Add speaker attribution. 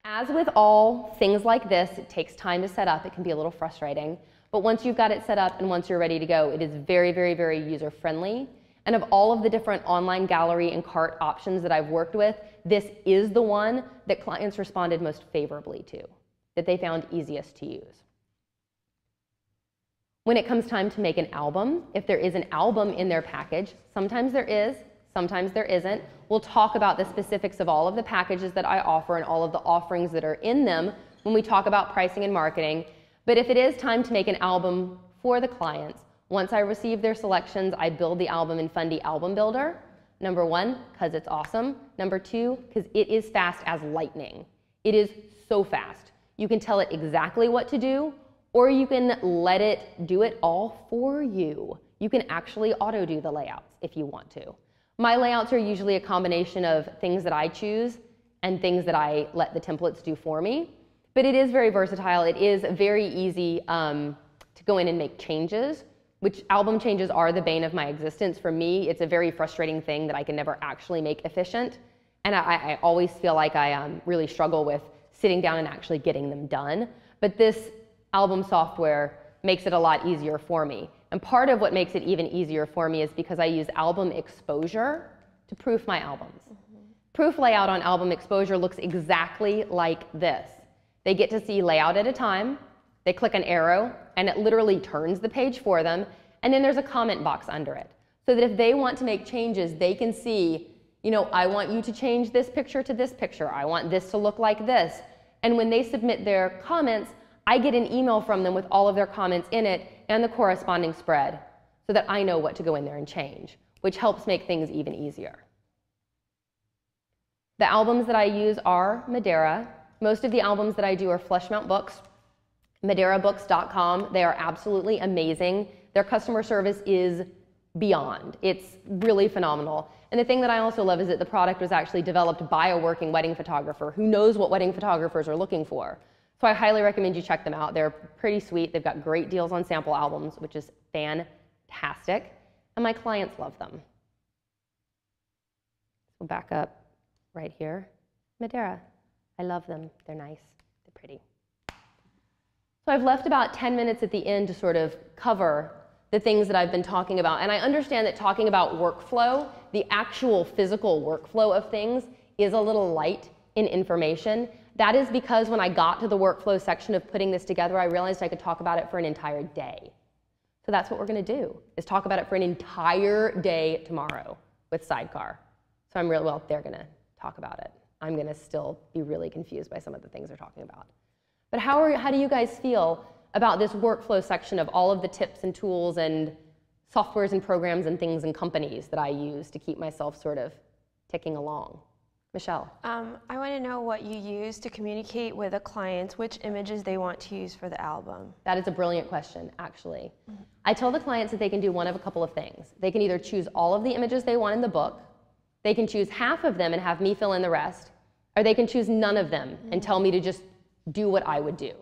Speaker 1: As with all things like this, it takes time to set up. It can be a little frustrating. But once you've got it set up and once you're ready to go, it is very, very, very user-friendly. And of all of the different online gallery and cart options that I've worked with, this is the one that clients responded most favorably to, that they found easiest to use. When it comes time to make an album, if there is an album in their package, sometimes there is, sometimes there isn't. We'll talk about the specifics of all of the packages that I offer and all of the offerings that are in them when we talk about pricing and marketing. But if it is time to make an album for the clients, once I receive their selections, I build the album in Fundy Album Builder. Number one, because it's awesome. Number two, because it is fast as lightning. It is so fast. You can tell it exactly what to do, or you can let it do it all for you. You can actually auto-do the layouts if you want to. My layouts are usually a combination of things that I choose and things that I let the templates do for me. But it is very versatile. It is very easy to go in and make changes, which album changes are the bane of my existence. For me, it's a very frustrating thing that I can never actually make efficient. And I always feel like I really struggle with sitting down and actually getting them done. But this album software makes it a lot easier for me. And part of what makes it even easier for me is because I use album exposure to proof my albums. Proof layout on album exposure looks exactly like this. They get to see layout at a time, they click an arrow, and it literally turns the page for them, and then there's a comment box under it. So that if they want to make changes, they can see, you know, I want you to change this picture to this picture, I want this to look like this. And when they submit their comments, I get an email from them with all of their comments in it and the corresponding spread so that I know what to go in there and change, which helps make things even easier. The albums that I use are Madeira. Most of the albums that I do are flush mount books, madeirabooks.com. They are absolutely amazing. Their customer service is beyond. It's really phenomenal. And the thing that I also love is that the product was actually developed by a working wedding photographer who knows what wedding photographers are looking for. So I highly recommend you check them out. They're pretty sweet. They've got great deals on sample albums, which is fantastic. And my clients love them. So back up right here. Madeira. I love them. They're nice. They're pretty. So I've left about 10 minutes at the end to sort of cover the things that I've been talking about. And I understand that talking about workflow, the actual physical workflow of things, is a little light in information. That is because when I got to the workflow section of putting this together, I realized I could talk about it for an entire day. So that's what we're going to do, is talk about it for an entire day tomorrow with Sidecar. So I'm really, well, they're going to talk about it. I'm going to still be really confused by some of the things they're talking about. But how do you guys feel about this workflow section of all of the tips and tools and softwares and programs and things and companies that I use to keep myself sort of ticking along? Michelle?
Speaker 2: I want to know what you use to communicate with a client, which images they want to use for the album.
Speaker 1: That is a brilliant question, actually. I tell the clients that they can do one of a couple of things. They can either choose all of the images they want in the book, they can choose half of them and have me fill in the rest, or they can choose none of them and tell me to just do what I would do.